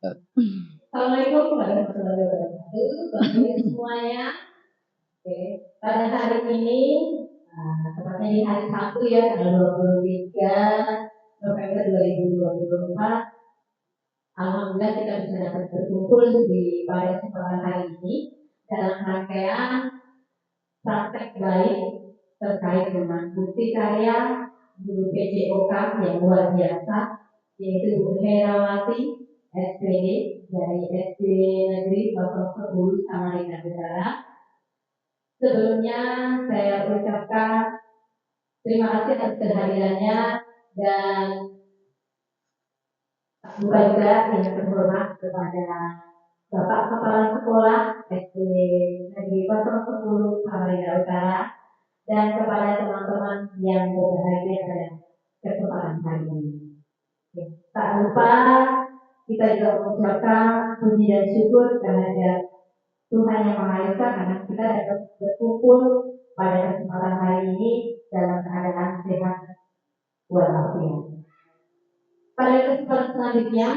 Assalamualaikum warahmatullahi wabarakatuh. Bapak semuanya. Oke, pada hari ini, tepatnya di hari Sabtu ya, tanggal 23 November 2024. Alhamdulillah kita bisa dapat berkumpul pada kesempatan hari ini dalam rangkaian praktek baik terkait dengan bukti karya guru PJOK yang luar biasa, yaitu Bu Herawati SPD dari SD Negeri 010 Samarinda Utara. Sebelumnya saya ucapkan terima kasih atas kehadirannya dan juga yang terhormat kepada Bapak Kepala Sekolah SD Negeri 010 Samarinda Utara dan kepada teman-teman yang berbahagia pada kesempatan hari ini. Tak lupa kita juga mengucapkan puji dan syukur terhadap Tuhan Yang Maha Esa karena kita dapat berkumpul pada kesempatan hari ini dalam keadaan sehat walafiat. Pada kesempatan selanjutnya,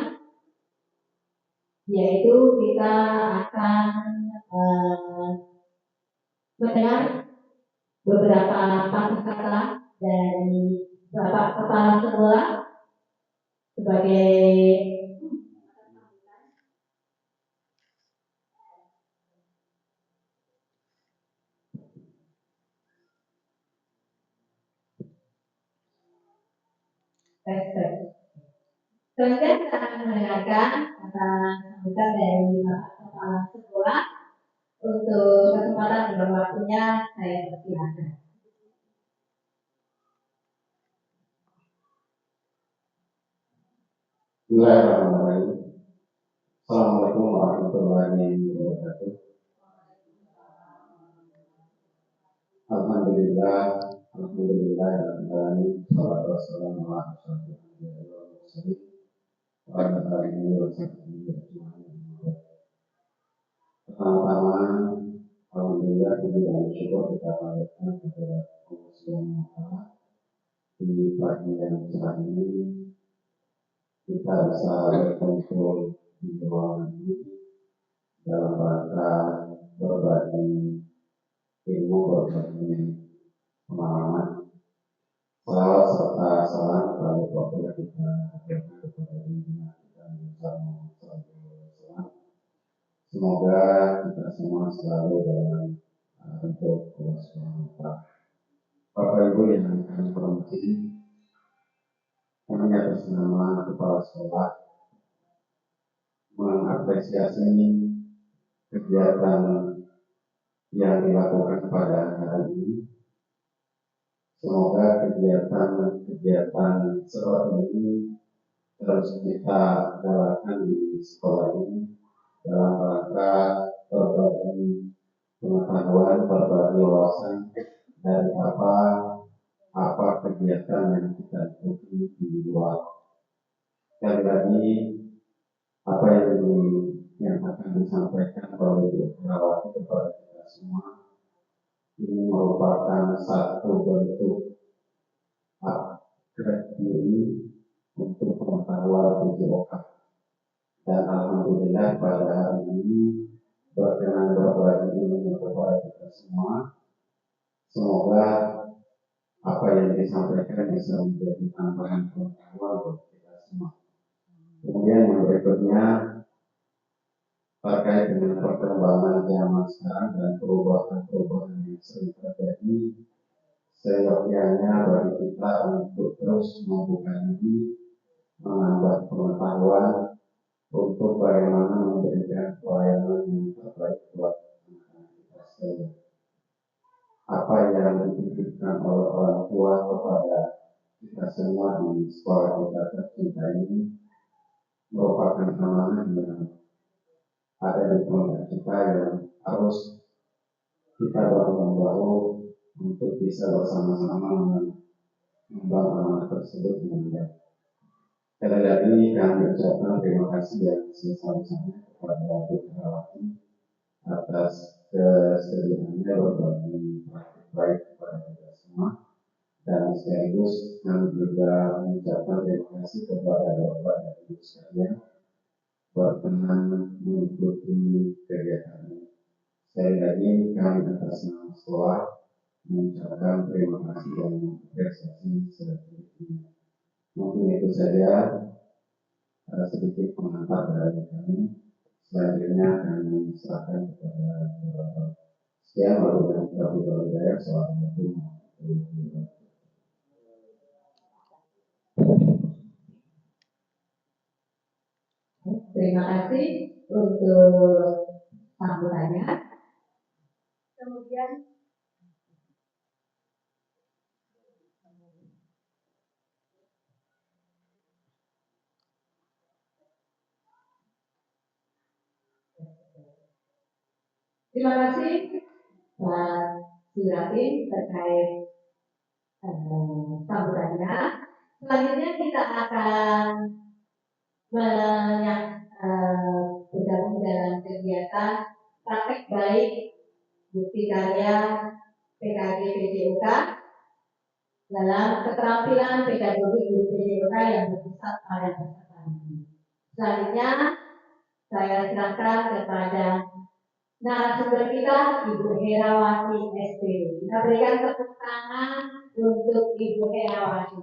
yaitu kita akan mendengar beberapa patah kata dari Bapak Kepala Sekolah sebagai selanjutnya kita akan mendengarkan kata sambutan dari Bapak Kepala Sekolah. Untuk kesempatan dan waktunya saya persilakan. Bismillahirrahmanirrahim. Assalamualaikum warahmatullahi wabarakatuh. Alhamdulillah, alhamdulillah, alhamdulillah. Salatu wassalamu ala rasulillah wa ala alihi wa sahbihi ajma'in. Pertama-tama, alhamdulillah puji dan syukur kita panjatkan kepada Allah Subhanahu wa taala. Di pagi yang cerah ini kita bisa berkumpul di ruangan ini dalam rangka berbagi ilmu, berbagi pengalaman, salawat serta salam kepada Bapak kita kepada junjungan kita Muhammad SAW. Semoga kita semua selalu dalam bentuk Allah Subhanahu wa taala. Bapak Ibu yang kami hormati, kami atas nama Kepala Sekolah mengapresiasi kegiatan yang dilakukan pada hari ini. Semoga kegiatan seperti ini terus kita galakan di sekolah ini dalam rangka berbagi pengetahuan, berbagi wawasan dari apa kegiatan yang kita ikuti di luar. Sekali lagi, apa yang akan disampaikan oleh Bu Herawati kepada kita semua ini merupakan satu bentuk upgrade diri untuk pengetahuan PJOK. Dan alhamdulillah pada hari ini berkenan berbagi ilmu kepada kita semua. Semoga apa yang disampaikan bisa menjadi tambahan pengetahuan buat kita semua. Kemudian yang berikutnya terkait dengan perkembangan zaman sekarang dan perubahan-perubahan yang sering terjadi, seyogyanya bagi kita untuk terus membuka diri, menambah pengetahuan untuk bagaimana memberikan pelayanan yang terbaik buat anak-anak kita sekalian. Apa yang dititipkan oleh orang tua kepada kita semua di sekolah kita tercinta ini merupakan amanah yang ada di keluarga kita yang harus kita bahu-membahu untuk bisa bersama-sama membangun amanah tersebut dengan baik. Sekali lagi kami ucapkan terima kasih yang sebesar-besarnya kepada Bu Herawati atas kesediaannya berbagi praktik baik kepada kita semua, dan sekaligus kami juga mengucapkan terima kasih kepada Bapak dan Ibu sekalian berkenan mengikuti kegiatan ini. Sekali lagi kami atas nama sekolah mengucapkan terima kasih dan apresiasi setinggi-tingginya. Mungkin itu saja sedikit pengantar dari kami. Selanjutnya kami serahkan kepada Bapak. Sekian wabillahi hidayah. Assalamualaikum warahmatullahi wabarakatuh. Terima kasih untuk sambutannya. Kemudian terima kasih Pak Suratin terkait sambutannya. Selanjutnya kita akan bergabung dalam kegiatan praktek baik bukti karya PKG PJOK dalam keterampilan pedagogi guru PJOK yang berpusat pada peserta didik. Selanjutnya saya serahkan kepada narasumber kita Ibu Herawati SP. Kita berikan tepuk tangan untuk Ibu Herawati.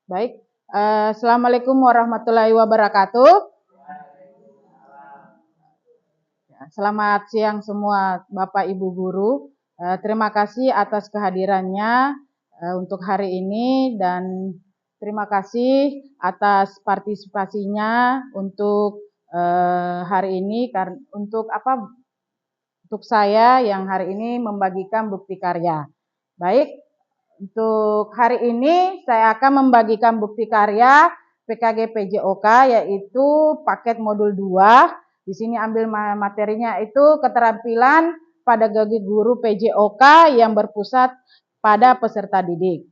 Baik, Assalamualaikum warahmatullahi wabarakatuh. Selamat siang semua Bapak Ibu Guru. Terima kasih atas kehadirannya untuk hari ini dan terima kasih atas partisipasinya untuk hari ini untuk saya yang hari ini membagikan bukti karya. Baik, untuk hari ini saya akan membagikan bukti karya PKG PJOK yaitu paket modul 2. Di sini ambil materinya itu keterampilan pedagogi guru PJOK yang berpusat pada peserta didik.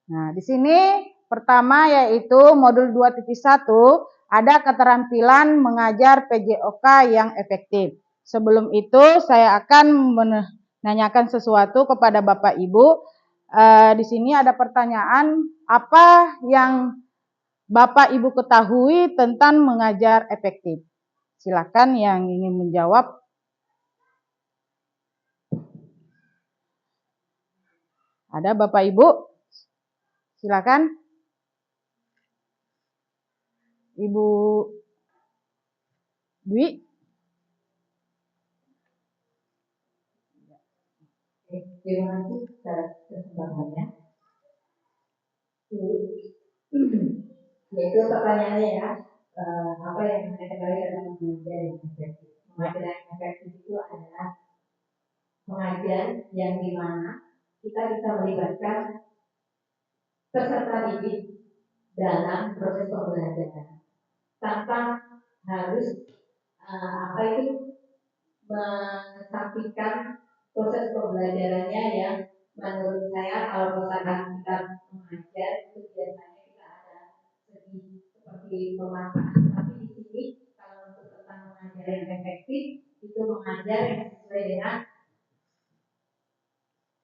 Nah, di sini pertama yaitu modul 2.1 ada keterampilan mengajar PJOK yang efektif. Sebelum itu saya akan menanyakan sesuatu kepada Bapak Ibu. Di sini ada pertanyaan, apa yang Bapak Ibu ketahui tentang mengajar efektif? Silakan yang ingin menjawab. Ada Bapak Ibu? Silakan. Ibu Dwi. Terima kasih atas kesempatannya. Yaitu pertanyaannya ya, apa yang saya ketahui dalam mengajar yang efektif? Mengajar yang efektif itu adalah mengajar yang dimana kita bisa melibatkan peserta didik dalam proses pembelajaran tanpa harus mengesampingkan proses pembelajarannya yang menurut saya kalau misalkan kita mengajar itu biasanya kita ada segi seperti pemanfaatan, tapi di sini kalau untuk tentang mengajar yang efektif itu mengajar yang sesuai dengan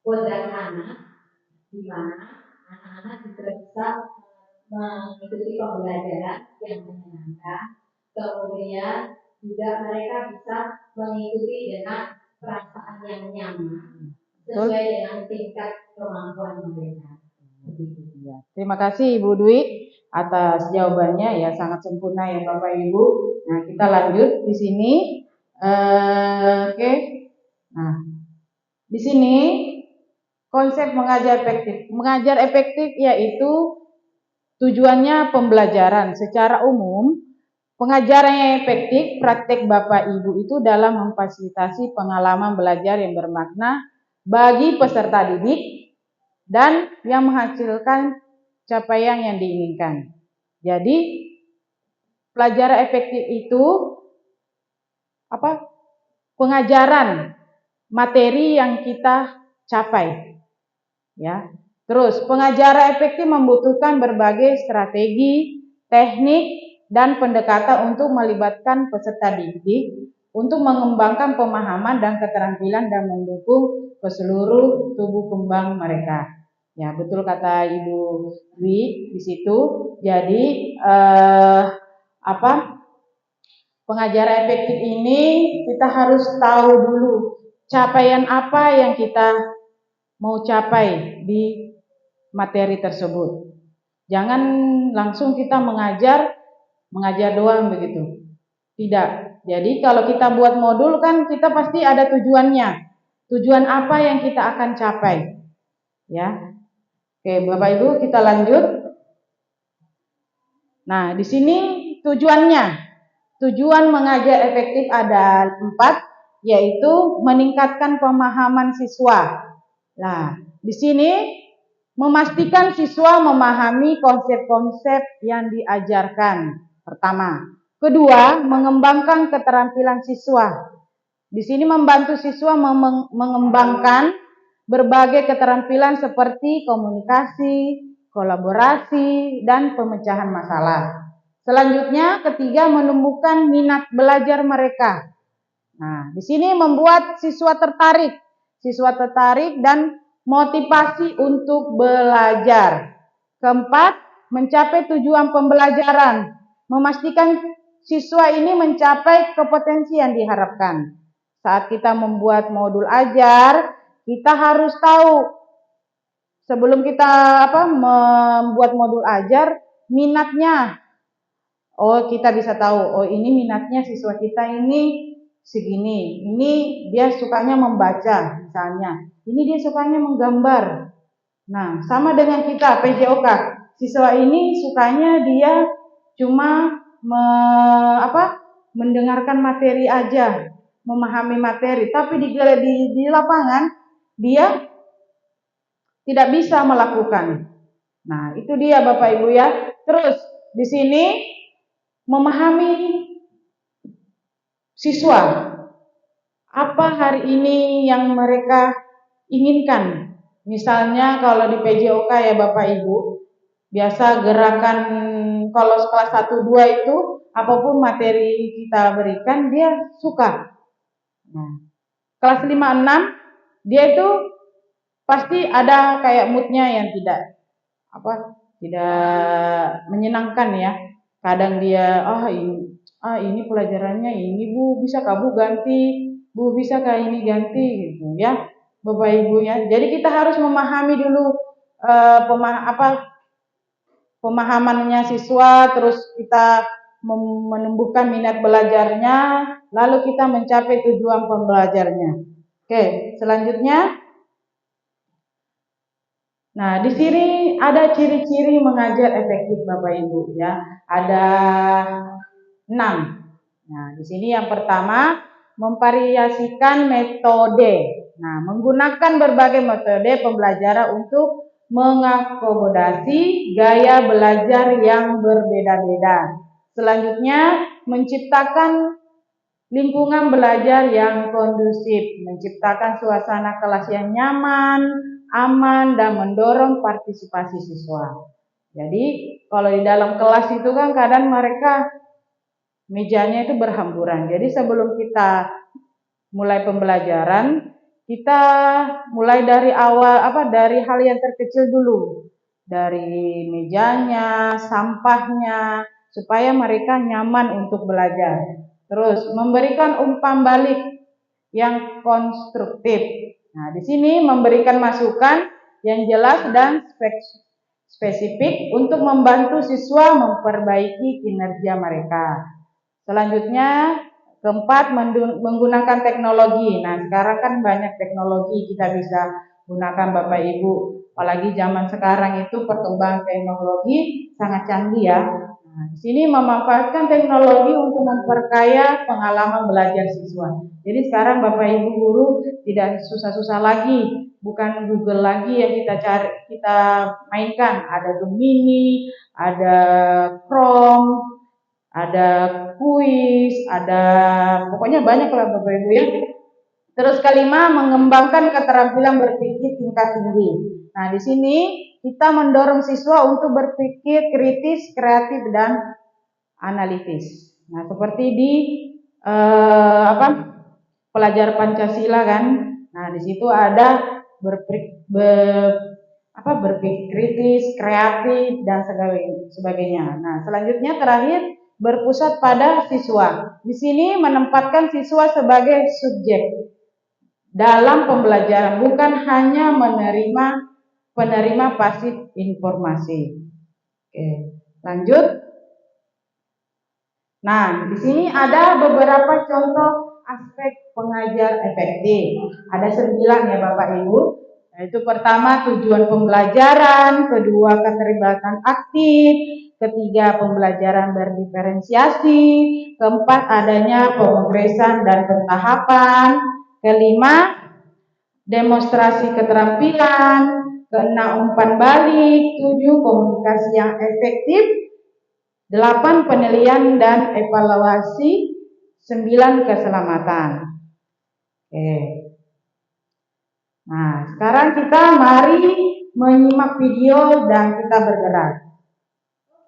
kodrat anak, di mana anak-anak juga bisa mengikuti pembelajaran yang menyenangkan, kemudian juga mereka bisa mengikuti dengan perasaan yang nyaman sesuai dengan tingkat kemampuan mereka. Ya, terima kasih Ibu Dwi atas jawabannya ya, sangat sempurna ya Bapak Ibu. Nah, kita lanjut di sini. Oke. Nah, di sini konsep mengajar efektif. Mengajar efektif yaitu tujuannya pembelajaran. Secara umum, pengajaran yang efektif, praktek Bapak Ibu itu dalam memfasilitasi pengalaman belajar yang bermakna bagi peserta didik dan yang menghasilkan capaian yang diinginkan. Jadi, pelajaran efektif itu pengajaran materi yang kita capai. Ya. Terus, pengajaran efektif membutuhkan berbagai strategi, teknik, dan pendekatan untuk melibatkan peserta didik untuk mengembangkan pemahaman dan keterampilan dan mendukung ke seluruh tubuh kembang mereka. Ya, betul kata Ibu Dwi di situ. Jadi pengajaran efektif ini kita harus tahu dulu capaian apa yang kita mau capai di materi tersebut. Jangan langsung kita mengajar doang begitu. Tidak. Jadi kalau kita buat modul kan kita pasti ada tujuannya. Tujuan apa yang kita akan capai. Ya. Oke, Bapak Ibu, kita lanjut. Nah, di sini tujuannya. Tujuan mengajar efektif ada 4, yaitu meningkatkan pemahaman siswa. Nah, di sini memastikan siswa memahami konsep-konsep yang diajarkan. Pertama. Kedua, mengembangkan keterampilan siswa. Di sini membantu siswa mengembangkan berbagai keterampilan seperti komunikasi, kolaborasi, dan pemecahan masalah. Selanjutnya, ketiga, menemukan minat belajar mereka. Nah, di sini membuat siswa tertarik dan motivasi untuk belajar. Keempat, mencapai tujuan pembelajaran, memastikan siswa ini mencapai kompetensi yang diharapkan. Saat kita membuat modul ajar, kita harus tahu sebelum kita membuat modul ajar minatnya. Oh, kita bisa tahu, oh ini minatnya siswa kita ini segini. Ini dia sukanya membaca misalnya. Ini dia sukanya menggambar. Nah, sama dengan kita PJOK. Siswa ini sukanya dia cuma mendengarkan materi aja, memahami materi, tapi di lapangan dia tidak bisa melakukan. Nah, itu dia Bapak Ibu ya. Terus di sini memahami siswa apa hari ini yang mereka inginkan. Misalnya kalau di PJOK ya Bapak Ibu, biasa gerakan kalau kelas 1 2 itu apapun materi kita berikan dia suka. Nah, kelas 5 6 dia itu pasti ada kayak moodnya yang tidak menyenangkan ya. Kadang dia ini pelajarannya ini Bu, bisa Bu ganti, Bu bisa ini ganti gitu ya. Bapak Ibu ya. Jadi kita harus memahami dulu pemahamannya siswa, terus kita menumbuhkan minat belajarnya, lalu kita mencapai tujuan pembelajarnya. Oke, selanjutnya. Nah, di sini ada ciri-ciri mengajar efektif Bapak Ibu ya. Ada 6. Nah, di sini yang pertama memvariasikan metode. Nah, menggunakan berbagai metode pembelajaran untuk mengakomodasi gaya belajar yang berbeda-beda. Selanjutnya, menciptakan lingkungan belajar yang kondusif, menciptakan suasana kelas yang nyaman, aman, dan mendorong partisipasi siswa. Jadi, kalau di dalam kelas itu kan kadang mereka mejanya itu berhamburan. Jadi, sebelum kita mulai pembelajaran, kita mulai dari awal dari hal yang terkecil dulu. Dari mejanya, sampahnya, supaya mereka nyaman untuk belajar. Terus memberikan umpan balik yang konstruktif. Nah, di sini memberikan masukan yang jelas dan spesifik untuk membantu siswa memperbaiki kinerja mereka. Selanjutnya, keempat, menggunakan teknologi. Nah, sekarang kan banyak teknologi kita bisa gunakan Bapak Ibu. Apalagi zaman sekarang itu perkembangan teknologi sangat canggih ya. Nah, di sini memanfaatkan teknologi untuk memperkaya pengalaman belajar siswa. Jadi sekarang Bapak Ibu guru tidak susah-susah lagi, bukan Google lagi yang kita mainkan. Ada Gemini, ada Chrome, ada kuis, ada pokoknya banyak lah Bapak Ibu ya. Terus kelima, mengembangkan keterampilan berpikir tingkat tinggi. Nah, di sini kita mendorong siswa untuk berpikir kritis, kreatif, dan analitis. Nah, seperti di apa pelajar Pancasila kan. Nah, di situ ada berpikir kritis, kreatif dan sebagainya. Nah, selanjutnya terakhir berpusat pada siswa. Di sini menempatkan siswa sebagai subjek dalam pembelajaran, bukan hanya penerima pasif informasi. Oke, lanjut. Nah, di sini ada beberapa contoh aspek pengajar efektif. Ada 9 ya Bapak Ibu. Yaitu pertama tujuan pembelajaran, kedua keterlibatan aktif, ketiga pembelajaran berdiferensiasi, keempat adanya pemrograman dan pentahapan, kelima demonstrasi keterampilan, keenam umpan balik, 7 komunikasi yang efektif, 8 penilaian dan evaluasi, 9 keselamatan. Oke. Nah, sekarang kita mari menyimak video dan kita bergerak.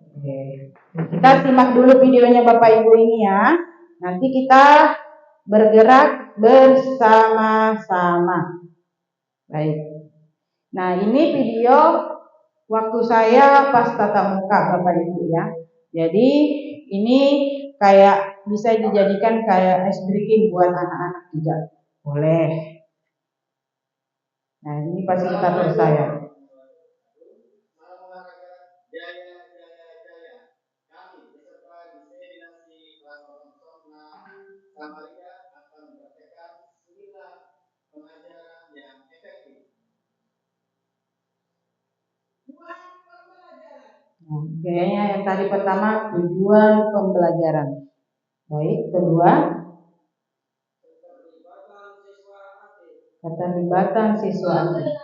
Oke. Kita simak dulu videonya Bapak Ibu ini ya. Nanti kita bergerak bersama-sama. Baik. Nah, ini video waktu saya pas tatap muka Bapak Ibu ya. Jadi ini kayak bisa dijadikan kayak ice breaking buat anak-anak juga. Boleh. Nah, ini fasilitator saya. Nah, kayaknya yang tadi pertama tujuan pembelajaran. Baik, kedua keterlibatan siswa aktif.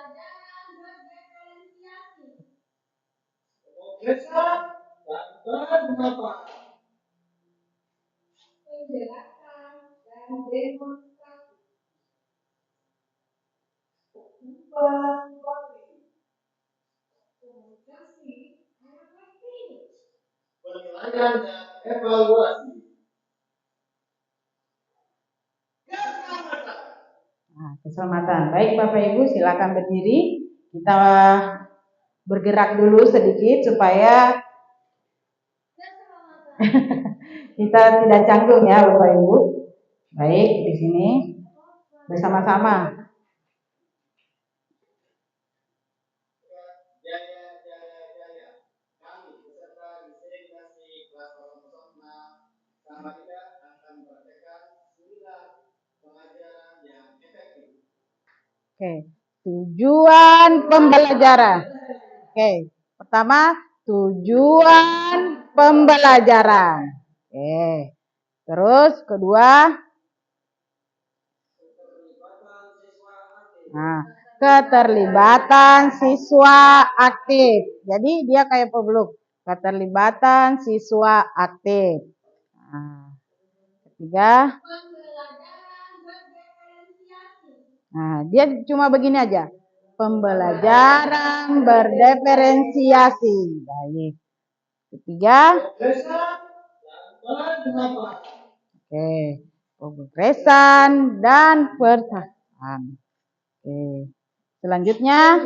Penilaian dan evaluasi. Nah, keselamatan. Baik Bapak Ibu, silakan berdiri. Kita bergerak dulu sedikit supaya kita tidak canggung ya Bapak Ibu. Baik, di sini bersama-sama. Oke, tujuan pembelajaran. Oke, pertama tujuan pembelajaran. Oke, terus kedua, nah, keterlibatan siswa aktif. Jadi dia kayak pemeluk. Keterlibatan siswa aktif. Nah, ketiga. Nah, dia cuma begini aja. Pembelajaran berdiferensiasi. Baik. Ketiga. Oke. Pemrograman dan pentahapan. Oke. Selanjutnya.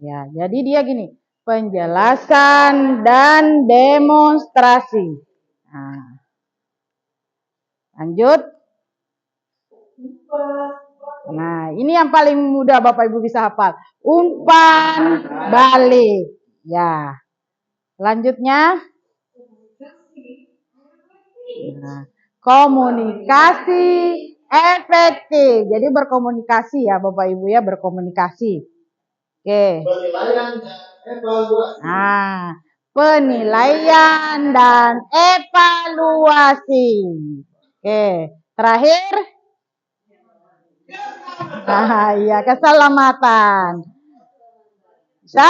Ya, jadi dia gini. Penjelasan dan demonstrasi. Nah. Lanjut. Nah, ini yang paling mudah Bapak Ibu bisa hafal. Umpan balik. Ya. Selanjutnya. Nah, komunikasi efektif. Jadi berkomunikasi ya Bapak Ibu ya, berkomunikasi. Oke. Penilaian dan evaluasi. Nah, penilaian dan evaluasi. Oke. Terakhir. Nah, iya, keselamatan. Bisa?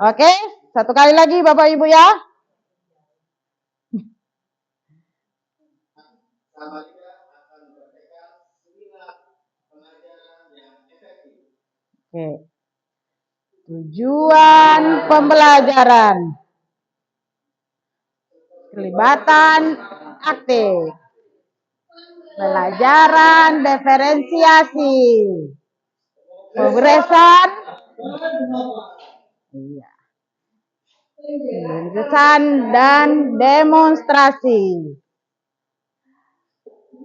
Oke, satu kali lagi Bapak Ibu ya. Oke. Tujuan pembelajaran. Pelibatan aktif. Pelajaran diferensiasi. Pemberian. Iya. Pesan dan demonstrasi.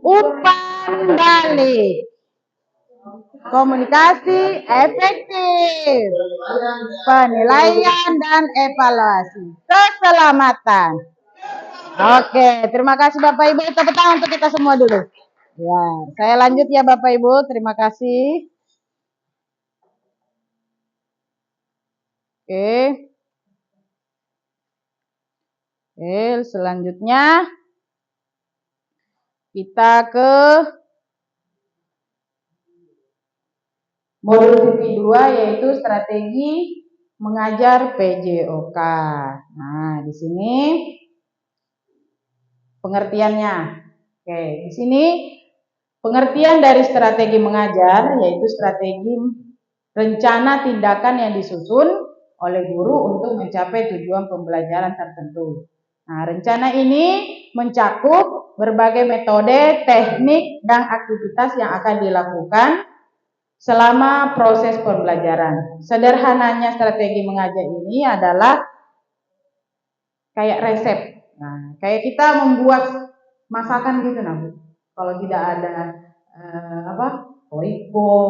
Umpan balik. Komunikasi efektif. Penilaian dan evaluasi. Keselamatan. Oke, terima kasih Bapak Ibu. Tepuk tangan untuk kita semua dulu. Ya, saya lanjut ya Bapak Ibu. Terima kasih. Oke. Oke, selanjutnya kita ke modul TV 2 yaitu strategi mengajar PJOK. Nah, di sini pengertiannya. Oke, di sini pengertian dari strategi mengajar yaitu strategi rencana tindakan yang disusun oleh guru untuk mencapai tujuan pembelajaran tertentu. Nah, rencana ini mencakup berbagai metode, teknik, dan aktivitas yang akan dilakukan selama proses pembelajaran. Sederhananya strategi mengajar ini adalah kayak resep. Nah, kayak kita membuat masakan gitu nah, Bu. Kalau tidak ada oiko,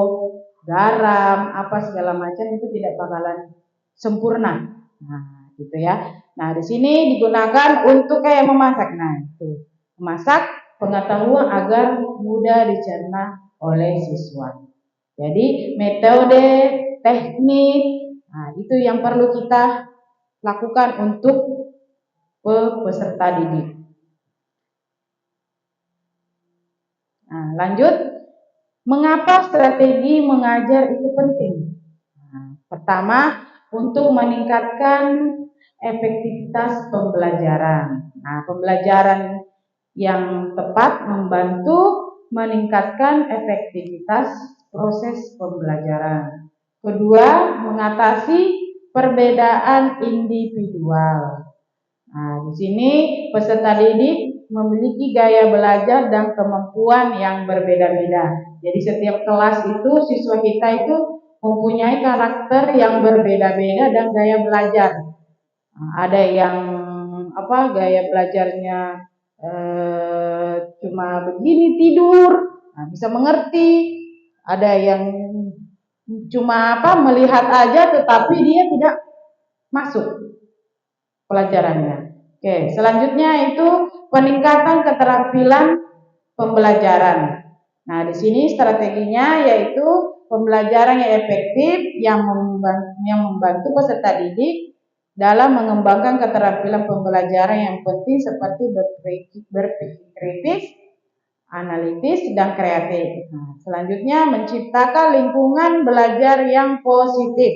garam, apa segala macam itu tidak bakalan sempurna. Nah, gitu ya. Nah, di sini digunakan untuk kayak memasak. Nah, itu. Memasak pengetahuan agar mudah dicerna oleh siswa. Jadi, metode, teknik, nah itu yang perlu kita lakukan untuk peserta didik. Nah, lanjut. Mengapa strategi mengajar itu penting? Nah, pertama, untuk meningkatkan efektivitas pembelajaran. Nah, pembelajaran yang tepat membantu meningkatkan efektivitas proses pembelajaran. Kedua, mengatasi perbedaan individual. Nah, di sini peserta didik memiliki gaya belajar dan kemampuan yang berbeda-beda. Jadi setiap kelas itu siswa kita itu mempunyai karakter yang berbeda-beda dan gaya belajar. Nah, ada yang gaya belajarnya cuma begini tidur, nah, bisa mengerti. Ada yang cuma melihat aja tetapi dia tidak masuk pelajarannya. Oke, selanjutnya itu peningkatan keterampilan pembelajaran. Nah, di sini strateginya yaitu pembelajaran yang efektif yang membantu peserta didik dalam mengembangkan keterampilan pembelajaran yang penting seperti berpikir kritis, analitis, dan kreatif. Nah, selanjutnya menciptakan lingkungan belajar yang positif.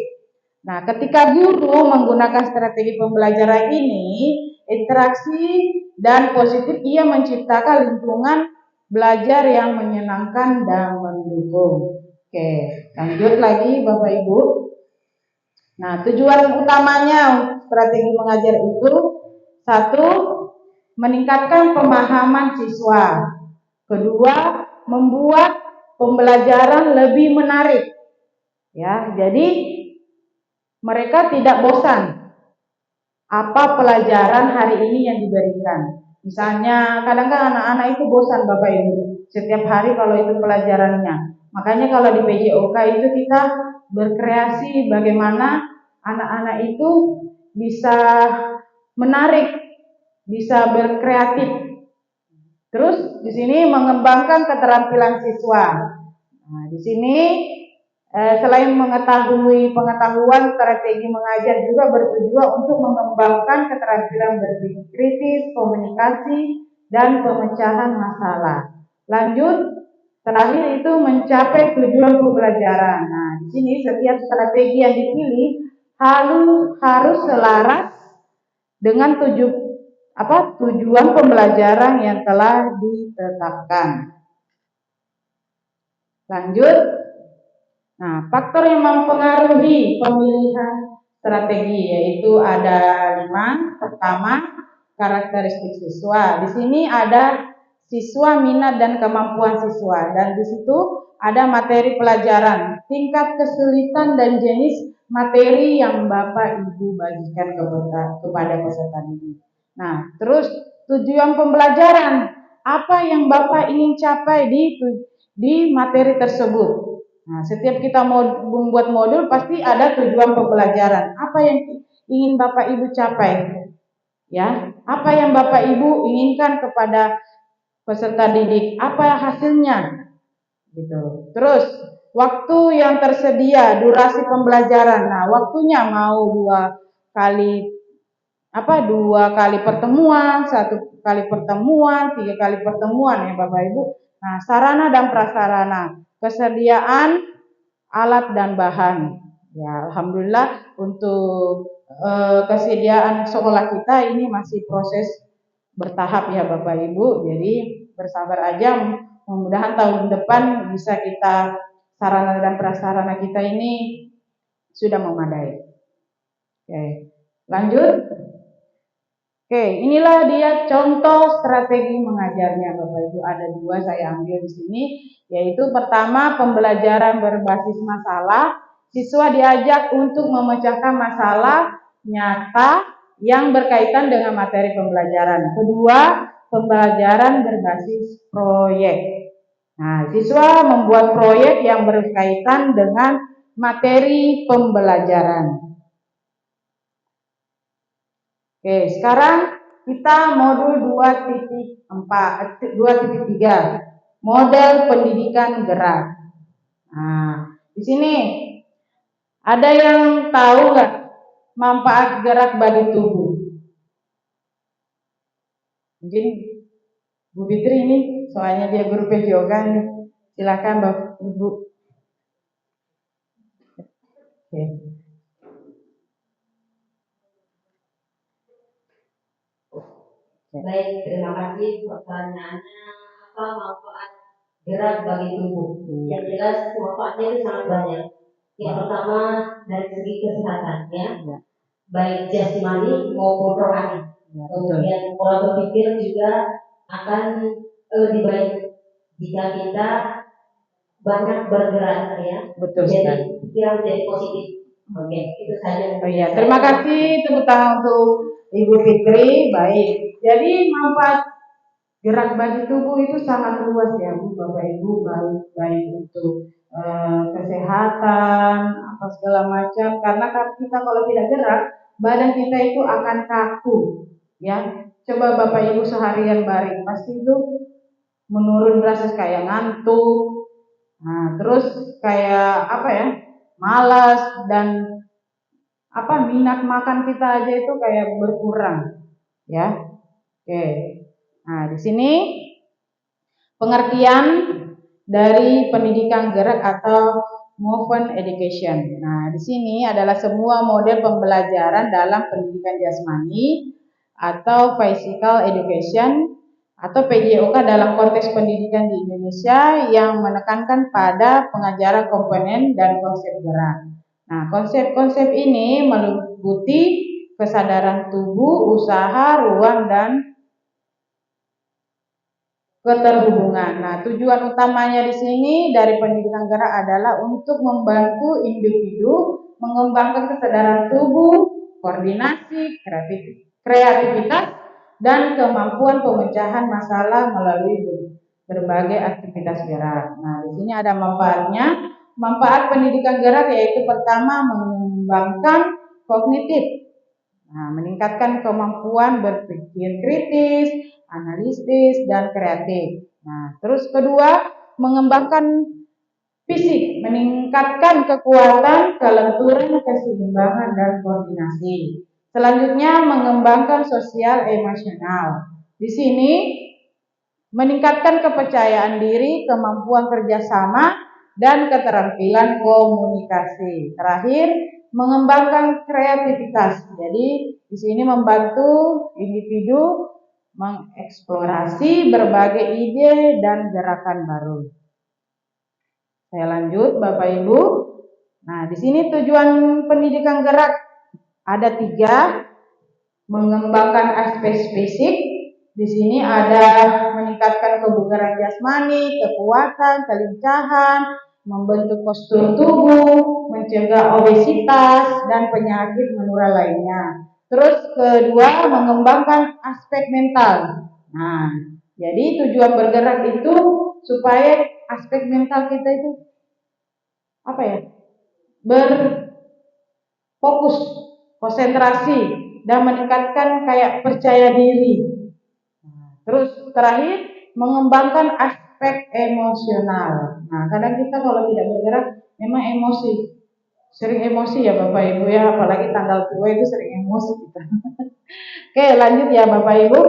Nah, ketika guru menggunakan strategi pembelajaran ini, interaksi dan positif, ia menciptakan lingkungan belajar yang menyenangkan dan mendukung. Oke, lanjut lagi Bapak Ibu. Nah, tujuan utamanya strategi mengajar itu, satu, meningkatkan pemahaman siswa. Kedua, membuat pembelajaran lebih menarik. Ya, jadi mereka tidak bosan apa pelajaran hari ini yang diberikan. Misalnya kadang-kadang anak-anak itu bosan Bapak Ibu setiap hari kalau itu pelajarannya. Makanya kalau di PJOK itu kita berkreasi bagaimana anak-anak itu bisa menarik, bisa berkreatif. Terus di sini mengembangkan keterampilan siswa. Nah, di sini selain mengetahui pengetahuan, strategi mengajar juga bertujuan untuk mengembangkan keterampilan berpikir kritis, komunikasi, dan pemecahan masalah. Lanjut, terakhir itu mencapai tujuan pembelajaran. Nah, di sini setiap strategi yang dipilih harus selaras dengan tujuan pembelajaran yang telah ditetapkan. Lanjut. Nah, faktor yang mempengaruhi pemilihan strategi yaitu ada 5. Pertama, karakteristik siswa. Di sini ada siswa, minat dan kemampuan siswa, dan di situ ada materi pelajaran, tingkat kesulitan dan jenis materi yang Bapak Ibu bagikan kepada peserta didik. Nah, terus tujuan pembelajaran, apa yang Bapak ingin capai di materi tersebut. Nah, setiap kita mau membuat modul pasti ada tujuan pembelajaran. Apa yang ingin Bapak Ibu capai? Ya, apa yang Bapak Ibu inginkan kepada peserta didik? Apa hasilnya? Gitu. Terus waktu yang tersedia, durasi pembelajaran. Nah, waktunya mau dua kali pertemuan, 1 kali pertemuan, 3 kali pertemuan ya Bapak Ibu. Nah, sarana dan prasarana, kesediaan alat dan bahan. Ya, alhamdulillah untuk kesediaan sekolah kita ini masih proses bertahap ya Bapak Ibu. Jadi bersabar aja, mudah-mudahan tahun depan bisa kita sarana dan prasarana kita ini sudah memadai. Oke, lanjut. Oke, inilah dia contoh strategi mengajarnya Bapak Ibu. Ada 2 saya ambil di sini, yaitu pertama pembelajaran berbasis masalah. Siswa diajak untuk memecahkan masalah nyata yang berkaitan dengan materi pembelajaran. Kedua, pembelajaran berbasis proyek. Nah, siswa membuat proyek yang berkaitan dengan materi pembelajaran. Oke, sekarang kita modul 2.3, model pendidikan gerak. Nah, di sini ada yang tahu nggak manfaat gerak bagi tubuh? Mungkin Bu Fitri ini, soalnya dia guru PJOK nih. Silakan Bapak Ibu. Oke. Baik, terima kasih pertanyaannya. Apa manfaat gerak bagi tubuh? Yang jelas manfaatnya itu sangat banyak. Yang pertama dari segi kesehatan ya, baik jasmani maupun rohani. Kemudian pola berpikir juga akan lebih baik jika kita banyak bergerak ya. Betul. Jadi pikiran menjadi positif. Oke, itu saja. Oh iya, terima kasih tepuk tangan untuk Ibu Fitri. Baik. Jadi manfaat gerak bagi tubuh itu sangat luas ya Bu, Bapak Ibu, baik untuk kesehatan apa segala macam. Karena kita kalau tidak gerak, badan kita itu akan kaku. Ya, coba Bapak Ibu seharian baring, pasti itu menurun drastis kayak ngantuk. Nah, terus kayak malas dan minat makan kita aja itu kayak berkurang, ya. Oke. Nah, di sini pengertian dari pendidikan gerak atau movement education. Nah, di sini adalah semua model pembelajaran dalam pendidikan jasmani atau physical education atau PJOK dalam konteks pendidikan di Indonesia yang menekankan pada pengajaran komponen dan konsep gerak. Nah, konsep-konsep ini meliputi kesadaran tubuh, usaha, ruang, dan keterhubungan. Nah, tujuan utamanya di sini dari pendidikan gerak adalah untuk membantu individu mengembangkan kesadaran tubuh, koordinasi, kreativitas, dan kemampuan pemecahan masalah melalui berbagai aktivitas gerak. Nah, di sini ada manfaatnya. Manfaat pendidikan gerak yaitu pertama mengembangkan kognitif. Nah, meningkatkan kemampuan berpikir kritis, analitis, dan kreatif. Nah, terus kedua, mengembangkan fisik, meningkatkan kekuatan, kelenturan, keseimbangan, dan koordinasi. Selanjutnya, mengembangkan sosial emosional. Di sini meningkatkan kepercayaan diri, kemampuan kerjasama, dan keterampilan komunikasi. Terakhir, mengembangkan kreativitas. Jadi di sini membantu individu mengeksplorasi berbagai ide dan gerakan baru. Saya lanjut, Bapak Ibu. Nah, di sini tujuan pendidikan gerak ada 3. mengembangkan aspek fisik. Di sini ada meningkatkan kebugaran jasmani, kekuatan, kelincahan, membentuk postur tubuh, mencegah obesitas dan penyakit menular lainnya. Terus kedua, mengembangkan aspek mental. Nah, jadi tujuan bergerak itu supaya aspek mental kita itu apa ya? Berfokus, konsentrasi dan meningkatkan kayak percaya diri. Terus terakhir, mengembangkan aspek emosional. Nah, kadang kita kalau tidak bergerak memang emosi. Sering emosi ya Bapak Ibu ya, apalagi tanggal tua itu sering emosi kita. Oke, lanjut ya Bapak Ibu.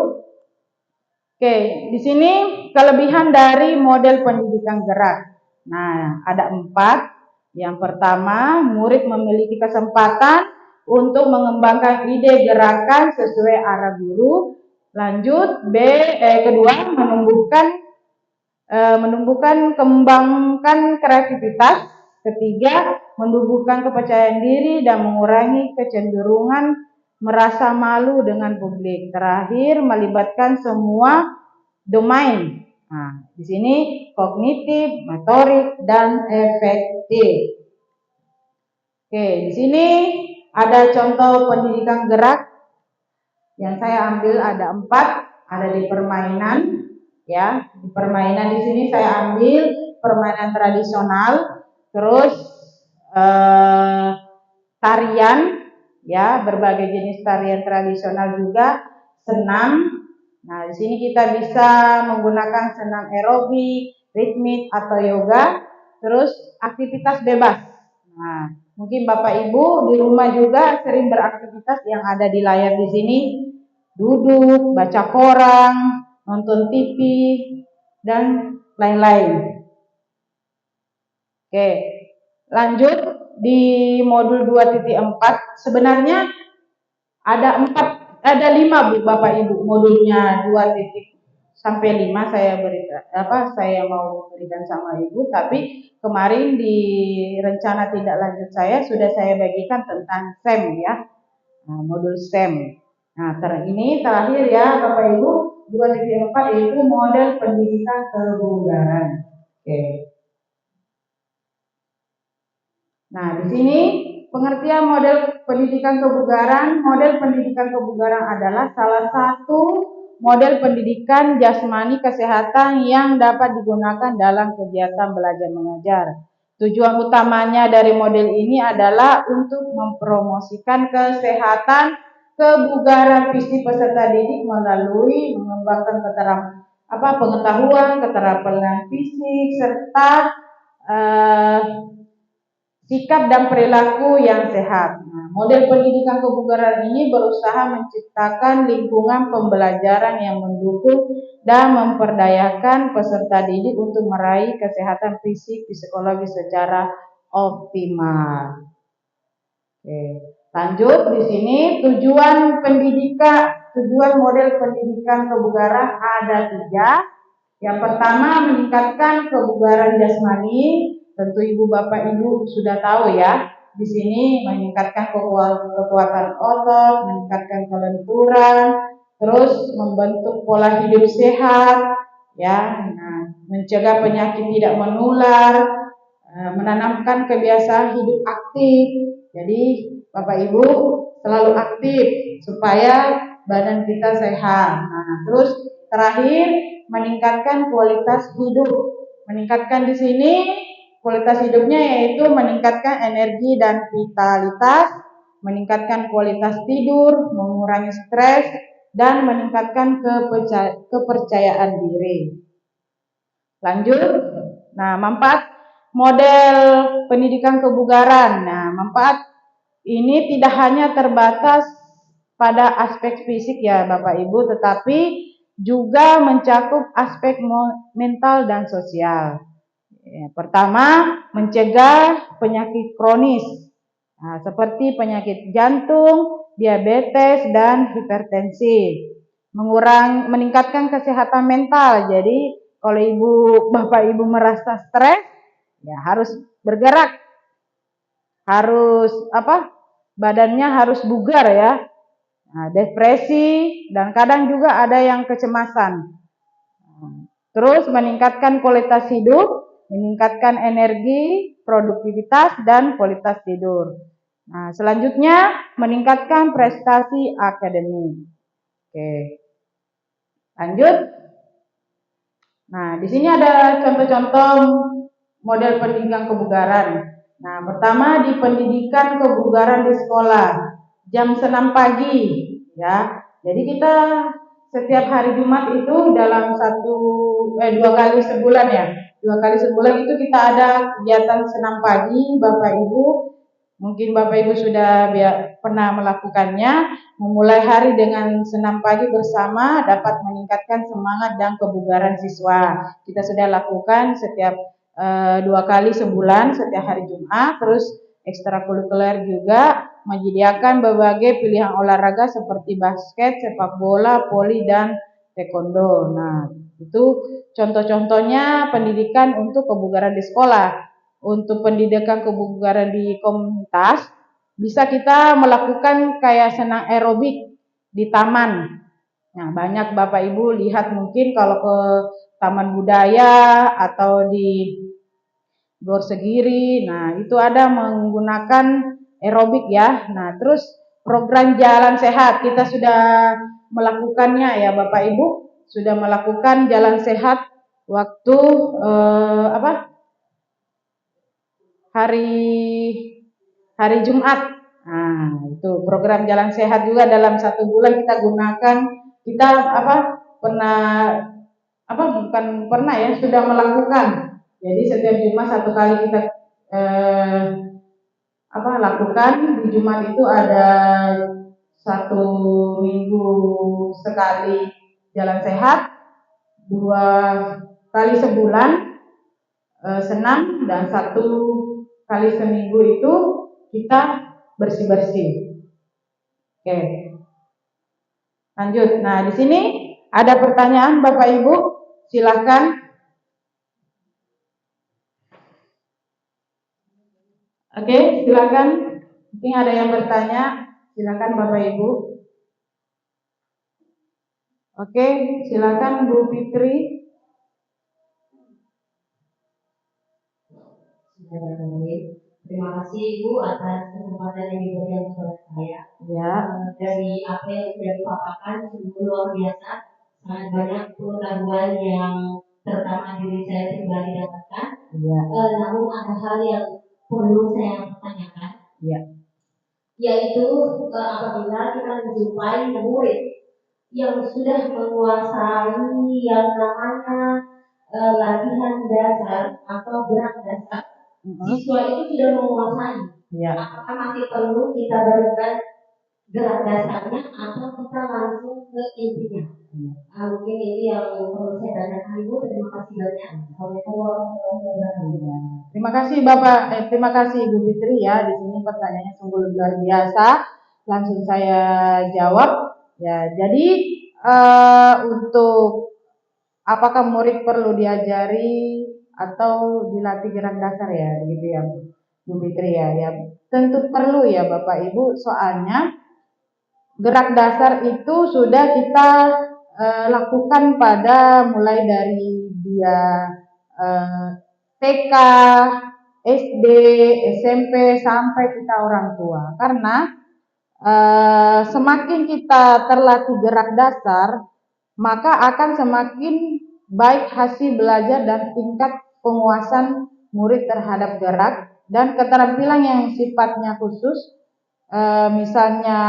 Oke, di sini kelebihan dari model pendidikan gerak. Nah, ada 4. Yang pertama, murid memiliki kesempatan untuk mengembangkan ide gerakan sesuai arah guru. Lanjut, kedua, kembangkan kreativitas. Ketiga, menumbuhkan kepercayaan diri dan mengurangi kecenderungan merasa malu dengan publik. Terakhir, melibatkan semua domain. Nah, di sini kognitif, motorik, dan efektif. Oke, di sini ada contoh pendidikan gerak yang saya ambil ada 4, ada di permainan, ya. Di permainan di sini saya ambil permainan tradisional, terus tarian, ya, berbagai jenis tarian tradisional juga, senam. Nah, di sini kita bisa menggunakan senam aerobik, ritmik atau yoga, terus aktivitas bebas. Nah, mungkin Bapak Ibu di rumah juga sering beraktivitas yang ada di layar di sini, duduk, baca koran, nonton TV, dan lain-lain. Oke, lanjut di modul 2.4. Sebenarnya ada 5 Bu Bapak Ibu modulnya 2.5 saya mau berikan sama Ibu, tapi kemarin di rencana tindak lanjut saya sudah saya bagikan tentang SEM ya. Nah, modul SEM. Nah, ini terakhir ya Bapak Ibu, 2.4 yaitu model pendidikan kebugaran. Oke. Nah, di sini pengertian model pendidikan kebugaran. Model pendidikan kebugaran adalah salah satu model pendidikan jasmani kesehatan yang dapat digunakan dalam kegiatan belajar mengajar. Tujuan utamanya dari model ini adalah untuk mempromosikan kesehatan kebugaran fisik peserta didik melalui mengembangkan pengetahuan, keterampilan fisik, serta sikap dan perilaku yang sehat. Nah, model pendidikan kebugaran ini berusaha menciptakan lingkungan pembelajaran yang mendukung dan memperdayakan peserta didik untuk meraih kesehatan fisik, psikologis secara optimal. Oke, lanjut di sini tujuan model pendidikan kebugaran ada 3. Yang pertama, meningkatkan kebugaran jasmani. Tentu Ibu Bapak Ibu sudah tahu ya. Di sini meningkatkan kekuatan otot, meningkatkan kelenturan, terus membentuk pola hidup sehat, ya. Nah, mencegah penyakit tidak menular, menanamkan kebiasaan hidup aktif. Jadi Bapak Ibu selalu aktif supaya badan kita sehat. Nah, terus terakhir meningkatkan kualitas hidup. Meningkatkan di sini kualitas hidupnya yaitu meningkatkan energi dan vitalitas, meningkatkan kualitas tidur, mengurangi stres, dan meningkatkan kepercayaan diri. Lanjut. Nah, manfaat model pendidikan kebugaran. Nah, manfaat ini tidak hanya terbatas pada aspek fisik ya Bapak Ibu, tetapi juga mencakup aspek mental dan sosial. Ya, pertama, mencegah penyakit kronis, seperti penyakit jantung, diabetes, dan hipertensi. Meningkatkan kesehatan mental. Jadi, kalau Bapak Ibu merasa stres, ya harus bergerak. Harus badannya harus bugar ya. depresi, dan kadang juga ada yang kecemasan. Terus meningkatkan kualitas hidup, meningkatkan energi, produktivitas, dan kualitas tidur. Nah, selanjutnya meningkatkan prestasi akademik. Oke, lanjut. Nah, di sini ada contoh-contoh model pendidikan kebugaran. Nah, pertama di pendidikan kebugaran di sekolah, jam 6 pagi, ya. Jadi kita setiap hari Jumat itu dalam 2 kali sebulan ya. 2 kali sebulan itu kita ada kegiatan senam pagi, Bapak Ibu. Mungkin Bapak Ibu sudah pernah melakukannya. Memulai hari dengan senam pagi bersama dapat meningkatkan semangat dan kebugaran siswa. Kita sudah lakukan setiap 2 kali sebulan, setiap hari Jumat. Terus ekstrakurikuler juga menyediakan berbagai pilihan olahraga seperti basket, sepak bola, voli, dan taekwondo. Nah, itu contoh-contohnya pendidikan untuk kebugaran di sekolah. Untuk pendidikan kebugaran di komunitas, bisa kita melakukan kayak senam aerobik di taman. Nah, banyak Bapak Ibu lihat mungkin kalau ke taman budaya atau di Gor Segiri, nah itu ada menggunakan aerobik ya. Nah, terus program jalan sehat kita sudah melakukannya ya Bapak Ibu, sudah melakukan jalan sehat waktu hari Jumat. Nah, itu program jalan sehat juga dalam 1 bulan kita gunakan. Kita bukan pernah ya, sudah melakukan. Jadi setiap Jumat 1 kali kita lakukan. Di Jumat itu ada 1 minggu sekali jalan sehat, 2 kali sebulan senam, dan 1 kali seminggu itu kita bersih-bersih. Oke, lanjut. Nah, di sini ada pertanyaan Bapak Ibu, silakan. Oke, silakan. Mungkin ada yang bertanya, silakan Bapak Ibu. Oke, silakan Bu Fitri. Terima kasih Ibu atas kesempatan yang diberikan kepada saya. Ya. Dari apa yang sudah dipaparkan sungguh luar biasa, sangat banyak pengetahuan yang terutama diri saya pribadi dapatkan. Ya. Namun ada hal yang perlu saya pertanyakan. Ya. Yaitu apabila kita menjumpai murid yang sudah menguasai yang namanya latihan dasar atau gerak dasar, siswa itu sudah menguasai. Ya. Apakah masih perlu kita berikan gerak dasarnya atau kita langsung ke intinya? Mungkin ini yang perlu saya tanyakan Ibu. Terima kasih banyak. Assalamualaikum warahmatullahi wabarakatuh. Terima kasih Bapak, terima kasih Ibu Fitri ya. Di sini pertanyaannya sungguh luar biasa. Langsung saya jawab. Ya, jadi untuk apakah murid perlu diajari atau dilatih gerak dasar ya, begitu ya Bu Fitri ya. Ya, tentu perlu ya Bapak Ibu. Soalnya gerak dasar itu sudah kita lakukan pada mulai dari dia TK, SD, SMP sampai kita orang tua. Karena semakin kita terlatih gerak dasar, maka akan semakin baik hasil belajar dan tingkat penguasaan murid terhadap gerak dan keterampilan yang sifatnya khusus. Misalnya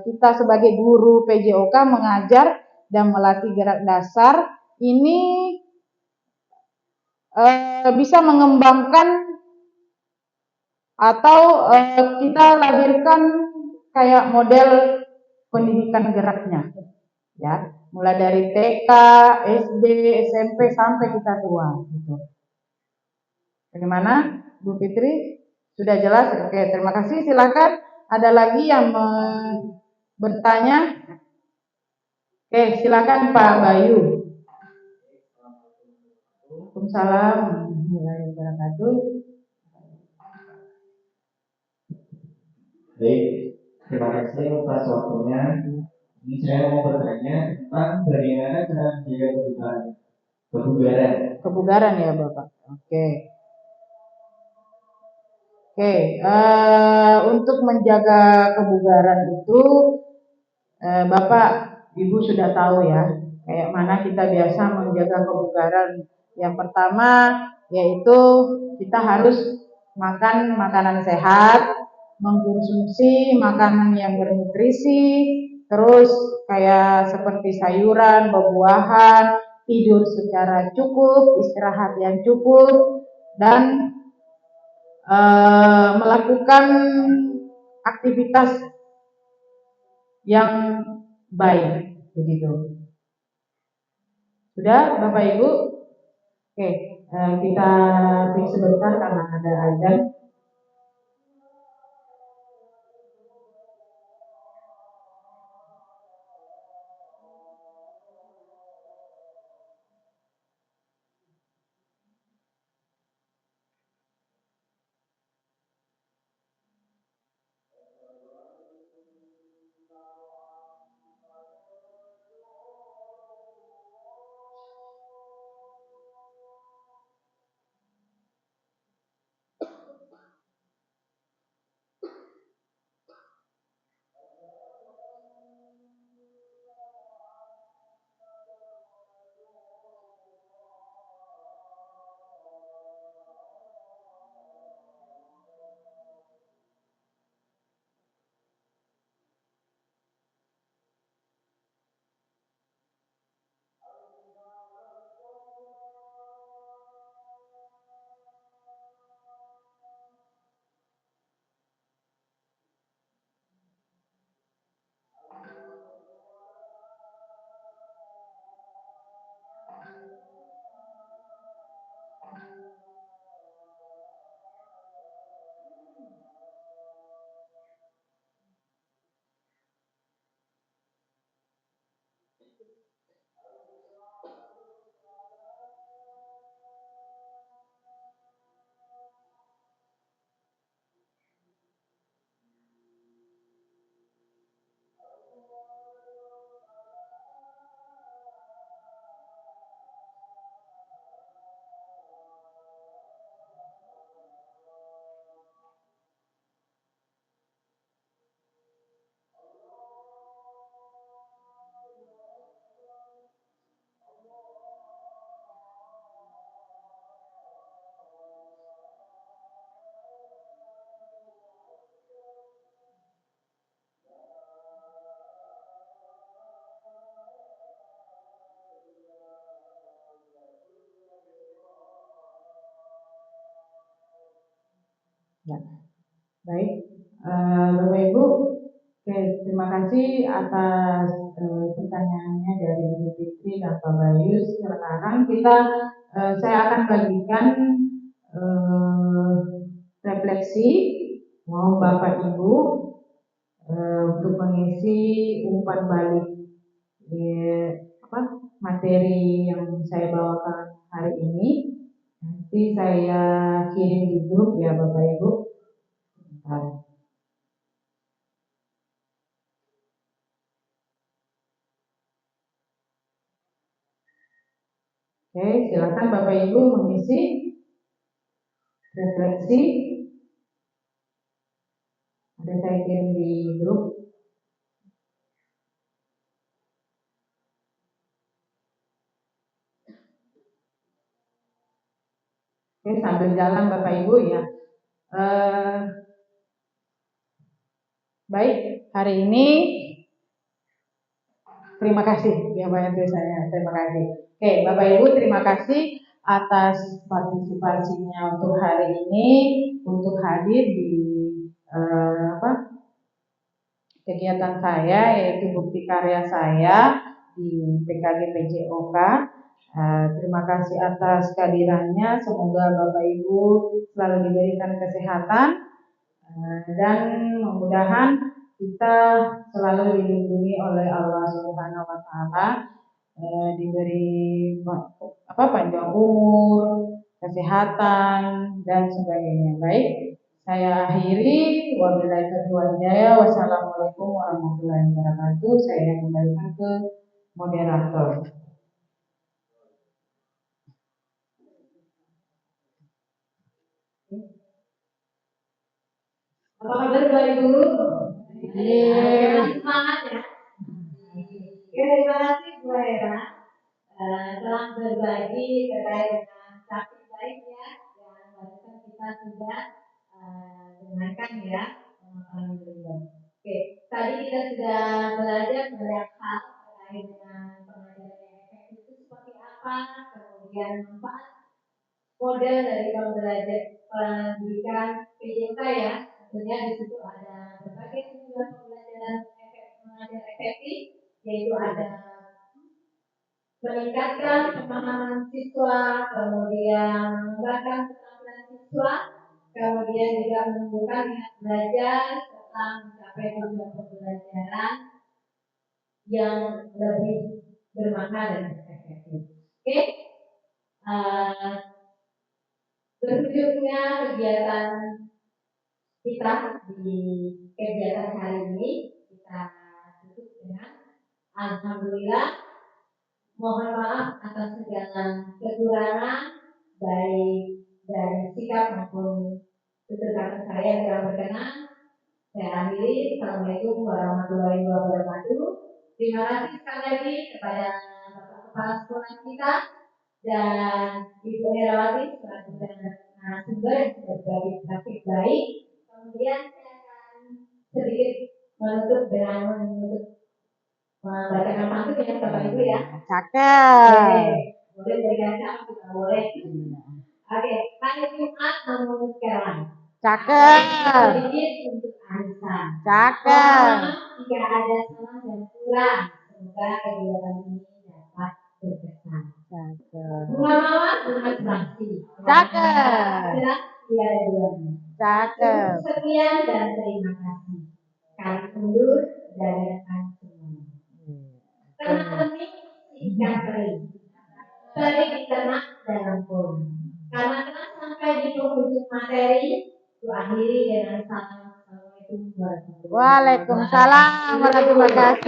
kita sebagai guru PJOK mengajar dan melatih gerak dasar, ini bisa mengembangkan atau kita lahirkan kayak model pendidikan geraknya, ya, mulai dari TK, SD, SMP sampai kita tua. Gitu. Bagaimana, Bu Fitri? Sudah jelas? Oke, terima kasih. Silakan. Ada lagi yang bertanya? Oke, silakan Pak Bayu. Waalaikumsalam warahmatullahi wabarakatuh. Baik, Terima kasih atas waktunya. Ini saya mau bertanya tentang bagaimana cara menjaga kebugaran. Kebugaran ya Bapak. Oke. Oke, untuk menjaga kebugaran itu Bapak Ibu sudah tahu ya, kayak mana kita biasa menjaga kebugaran. Yang pertama yaitu kita harus makan makanan sehat, mengkonsumsi makanan yang bernutrisi, terus kayak seperti sayuran, buah-buahan, tidur secara cukup, istirahat yang cukup, dan melakukan aktivitas yang baik, begitu. Sudah, Bapak Ibu? Oke, kita break sebentar karena ada azan. Ya, baik, Bapak Ibu, oke, terima kasih atas pertanyaannya dari Ibu Fitri dan Pak Bayus. Sekarang saya akan bagikan eh, refleksi, mohon Bapak Ibu untuk mengisi umpan balik materi yang saya bawakan hari ini. Nanti saya kirim di grup ya Bapak Ibu. Bentar. Oke, silakan Bapak Ibu mengisi refleksi. Ada saya kirim di grup. Oke, sambil jalan Bapak Ibu ya. Baik, hari ini terima kasih ya bantu saya. Terima kasih. Oke, Bapak Ibu terima kasih atas partisipasinya untuk hari ini, untuk hadir di kegiatan saya yaitu bukti karya saya di PKG PJOK. Terima kasih atas kehadirannya. Semoga Bapak Ibu selalu diberikan kesehatan dan mudah-mudahan kita selalu dilindungi oleh Allah Subhanahu wa taala, diberi panjang umur, kesehatan dan sebagainya. Baik, Saya akhiri, wabillahi taufiq wal hidayah. Wassalamualaikum warahmatullahi wabarakatuh. Saya kembalikan ke moderator. Apa kabar Bapak Ibu? Iya. Semangat ya. Terima kasih Bu Hera telah berbagi terkait dengan sakit baiknya yang barusan kita sudah dengarkan ya pemaparan beliau. Oke, tadi kita sudah belajar banyak hal terkait dengan pengajaran yang efektif itu seperti apa, kemudian manfaat model dari pembelajaran pendidikan PJK ya. Tentunya di situ ada berbagai tujuan pembelajaran mengajar efektif, yaitu ada meningkatkan pemahaman siswa, kemudian mengembangkan keterampilan siswa, kemudian juga menumbuhkan minat belajar serta mencapai tujuan pembelajaran yang lebih bermakna dan efektif. Oke, berujungnya kegiatan kita di kegiatan hari ini kita tutup dengan alhamdulillah. Mohon maaf atas segala kekurangan baik dari sikap maupun tutur kata saya yang kurang berkenan. Saya akhiri. Assalamualaikum warahmatullahi wabarakatuh. Terima kasih sekali lagi kepada Bapak Kepala Sekolah kita dan Ibu Herawati selaku narasumber yang sudah berbagi praktik baik. Kemudian saya akan sedikit menutup membacakan pantun ya Bapak Ibu ya. Cakep. Boleh berikan cara juga boleh. Oke, hari Jumat menurut Keran. Cakep. Sedikit untuk Anissa. Cakep. Jika ada salah dan kurang, semoga kegiatan ini dapat berkesan. Cakep. Bunga mawar, bunga fraksi. Cakep. Jelas tidak ada duanya. Cakep. Sekian dan terima kasih. Kami undur dari rekan semua. Karena ini ikan teri. Teri di tengah dalam pun. Karena telah sampai di penghujung materi, ku akhiri dengan salam. Assalamualaikum warahmatullahi wabarakatuh. Waalaikumsalam warahmatullahi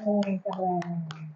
wabarakatuh.